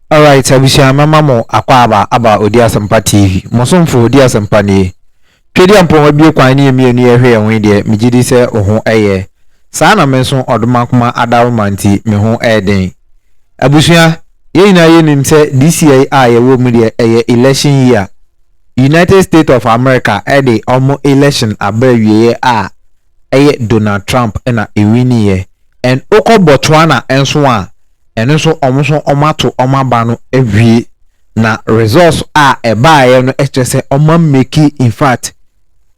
Alright, abusua mama mo akwa aba odi asempa TV. Mosomfo odi asempa ne. Twedi ampon abie kwan ne emienu ehwe enwe de megidi se oho eye. Saa na menso odomakoma adawomanti me ho eden. Abusua ye ina ye nim se DCI a ye wo mu de eye election year. United States of America ede omo election abawiye a eye Donald Trump na ewini ye. And oko Botswana enso a eno so omoso omato omaba no ewie na results a ebaaye no estrese oma make in fact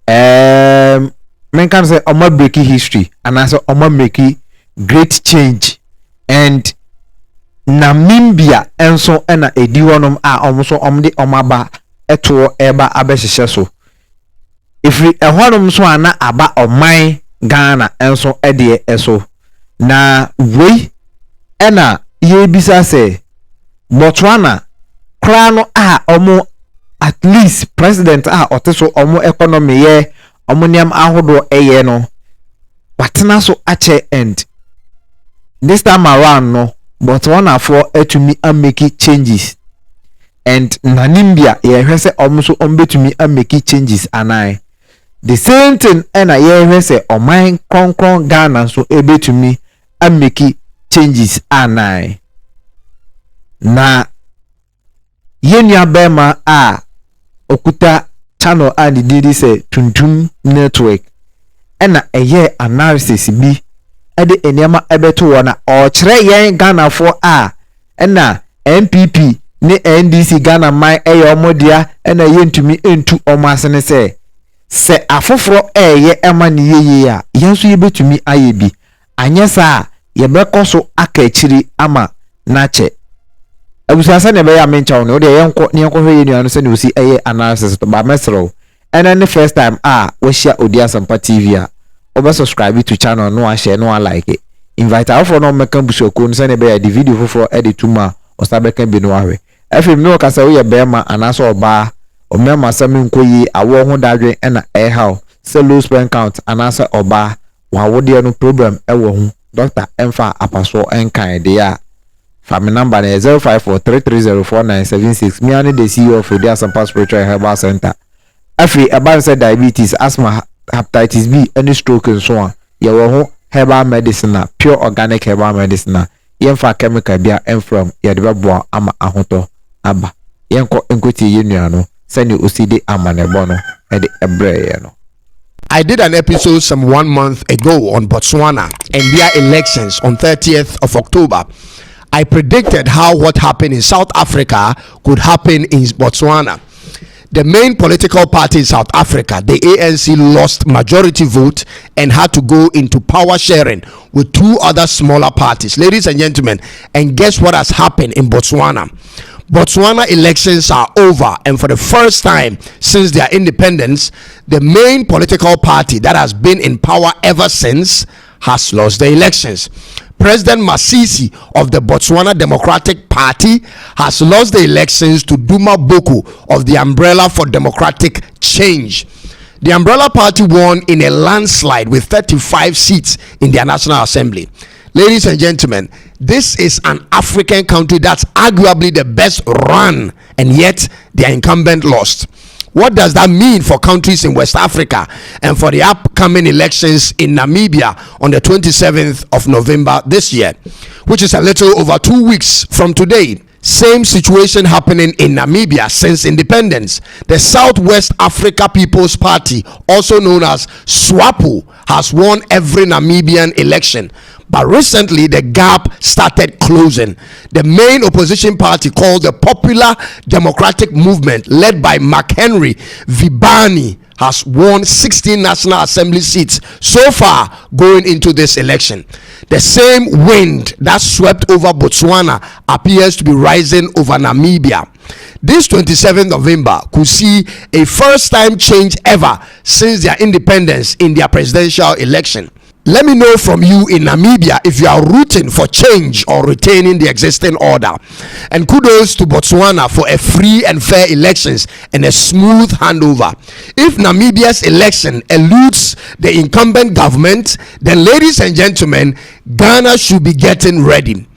men can say oma break history and also oma make great change. And Namibia enso na edi wonom a omoso omde omaba eto eba abehihye so ifri ehwonom so ana aba oman Ghana enso ede eso na wei ena ye bisa se Botswana krano a omo at least president a oteso omo economy ye omo niam ahodo eye no watena so ache end this time around no Botswana for etumi make changes and Namibia ye hwese omo so ombetumi make changes anai the same thing ena ye hwese oman konkron Ghana so ebetumi make changes anai na yenya bema a okuta channel and didi say tuntum network ena eye analysis bi ede enema ebeto wona o kire yen Ghana for a ena MPP ne NDC Ghana man eye omodia ena yentumi entu omasene se afoforo eye ema ne yeye a yenso yebetumi ayebi anyesa yebekoso akachiri ama nache abusasa ne be ya mencha no de yenko ne yenko hwe yenu se ne osi eye analysis to ba mesro and then the first time we share odi asampa TV a oba subscribe to channel no a share no a like it invite our for no meka busoko no se ne be ya the video for edit tuma osabeka bi no ahwe efim no kasa we be ma anaso oba o mema sami nkoyi awo ho dadwe na how se low sperm count anasa oba wa wode no problem ewo ho Dr. Emfa Apaso Enkan de ya family number 0543304976 me and the CEO of the Asampa Spiritual Herbal Center. Afri about say diabetes, asthma, hepatitis B, any stroke and so on. Ye wo herbal medicine, pure organic herbal medicine. Yemfa chemical bia em from ye de boa ama ahoto aba. Yenko enkoti yenuano send you oside amanebo no e de ebre no. I did an episode some 1 month ago on Botswana and their elections on 30th of October. I predicted how what happened in South Africa could happen in Botswana. The main political party in South Africa, the ANC, lost majority vote and had to go into power sharing with two other smaller parties. Ladies and gentlemen, and guess what has happened in Botswana? Botswana elections are over, and for the first time since their independence, the main political party that has been in power ever since has lost the elections. President Masisi of the Botswana Democratic Party has lost the elections to Duma Boko of the Umbrella for Democratic Change. The Umbrella Party won in a landslide with 35 seats in their National Assembly. Ladies and gentlemen, this is an African country that's arguably the best run, and yet their incumbent lost. What does that mean for countries in West Africa and for the upcoming elections in Namibia on the 27th of November this year, which is a little over 2 weeks from today? Same situation happening in Namibia since independence. The Southwest Africa People's Party, also known as SWAPO, has won every Namibian election. But recently, the gap started closing. The main opposition party, called the Popular Democratic Movement, led by McHenry Vibani, has won 16 National Assembly seats so far going into this election. The same wind that swept over Botswana appears to be rising over Namibia. This 27th November could see a first-time change ever since their independence in their presidential election. Let me know from you in Namibia if you are rooting for change or retaining the existing order. And kudos to Botswana for a free and fair elections and a smooth handover. If Namibia's election eludes the incumbent government, then ladies and gentlemen, Ghana should be getting ready.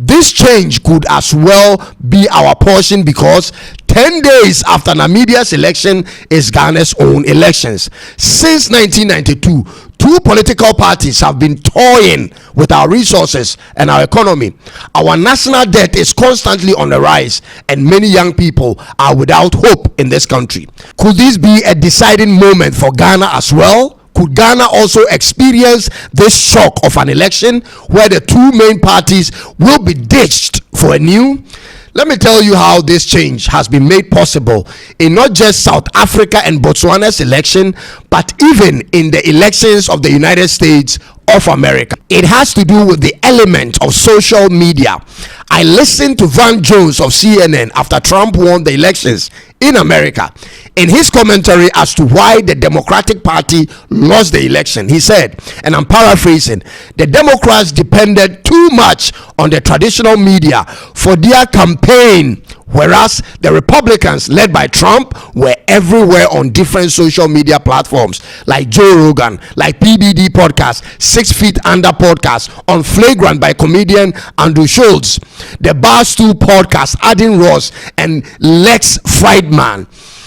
This change could as well be our portion because 10 days after Namibia's election is Ghana's own elections. Since 1992, two political parties have been toying with our resources and our economy. Our national debt is constantly on the rise, and many young people are without hope in this country. Could this be a deciding moment for Ghana as well? Could Ghana also experience this shock of an election where the two main parties will be ditched for a new? Let me tell you how this change has been made possible in not just South Africa and Botswana's election, but even in the elections of the United States of America. It has to do with the element of social media. I listened to Van Jones of CNN after Trump won the elections in America. In his commentary as to why the Democratic Party lost the election, he said, and I'm paraphrasing, the Democrats depended too much on the traditional media for their campaign, whereas the Republicans led by Trump were everywhere on different social media platforms like Joe Rogan, like PBD podcast, 6 Feet Under podcast, on Flagrant by comedian Andrew Schultz, the Barstool podcast, Adin Ross and Lex Friedman.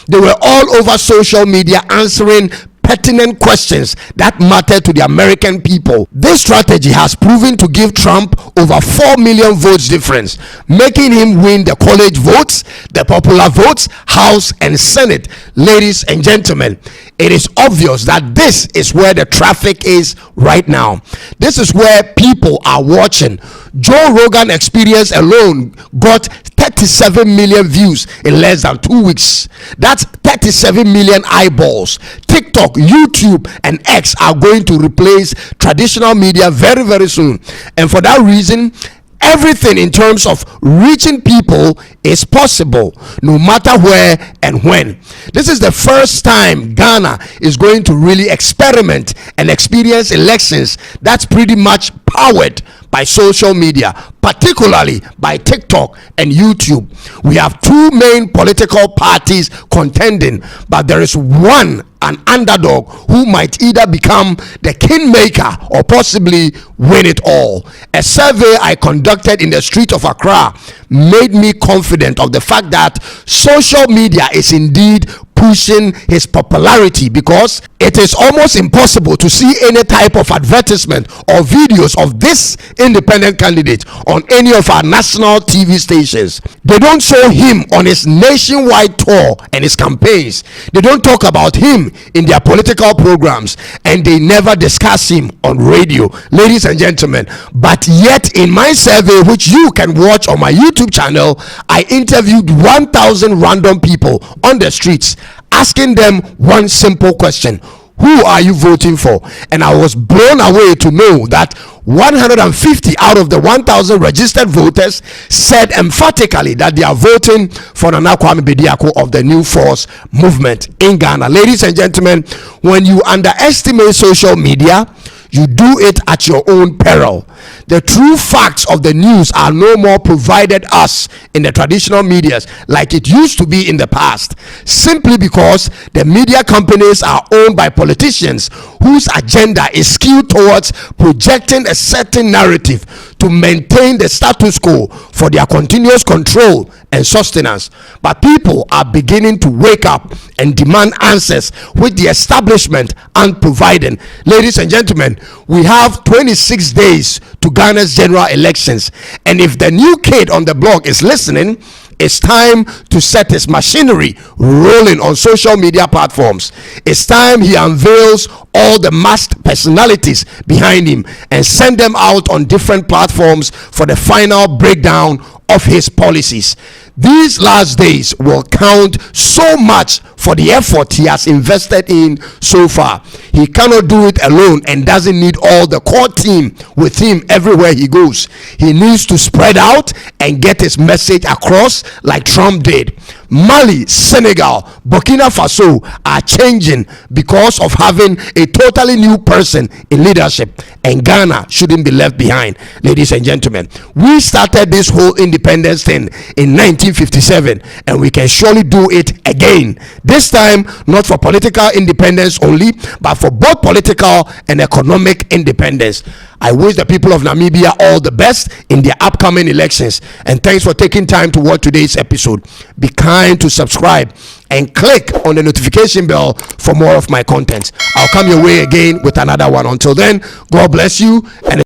They were all over social media answering pertinent questions that matter to the American people. This strategy has proven to give Trump over 4 million votes difference, making him win the college votes, the popular votes, House and Senate. Ladies and gentlemen, it is obvious that this is where the traffic is right now. This is where people are watching. Joe Rogan Experience alone got 37 million views in less than 2 weeks. That's 37 million eyeballs. TikTok, YouTube, and X are going to replace traditional media very, very soon. And for that reason, everything in terms of reaching people is possible, no matter where and when. This is the first time Ghana is going to really experiment and experience elections that's pretty much powered by social media, particularly by TikTok and YouTube. We have two main political parties contending, but there is one, an underdog, who might either become the kingmaker or possibly win it all. A survey I conducted in the street of Accra made me confident of the fact that social media is indeed pushing his popularity, because it is almost impossible to see any type of advertisement or videos of this independent candidate on any of our national TV stations. They don't show him on his nationwide tour and his campaigns. They don't talk about him in their political programs, and they never discuss him on radio, ladies and gentlemen. But yet, in my survey, which you can watch on my YouTube channel, I interviewed 1,000 random people on the streets, asking them one simple question: who are you voting for? And I was blown away to know that 150 out of the 1,000 registered voters said emphatically that they are voting for Nana Kwame Bediako of the New Force movement in Ghana. Ladies and gentlemen, when you underestimate social media, you do it at your own peril. The true facts of the news are no more provided us in the traditional medias like it used to be in the past, simply because the media companies are owned by politicians whose agenda is skewed towards projecting a certain narrative to maintain the status quo for their continuous control and sustenance. But people are beginning to wake up and demand answers which the establishment aren't providing. Ladies and gentlemen, we have 26 days to Ghana's general elections, and if the new kid on the block is listening, it's time to set his machinery rolling on social media platforms. It's time he unveils all the masked personalities behind him and send them out on different platforms for the final breakdown of his policies. These last days will count so much for the effort he has invested in so far. He cannot do it alone and doesn't need all the core team with him everywhere he goes. He needs to spread out and get his message across like Trump did. Mali, Senegal, Burkina Faso are changing because of having a totally new person in leadership, and Ghana shouldn't be left behind. Ladies and gentlemen, we started this whole independence thing in 1957, and we can surely do it again. This time, not for political independence only, but for both political and economic independence. I wish the people of Namibia all the best in their upcoming elections, and thanks for taking time to watch today's episode. Be kind to subscribe and click on the notification bell for more of my content. I'll come your way again with another one. Until then, God bless you and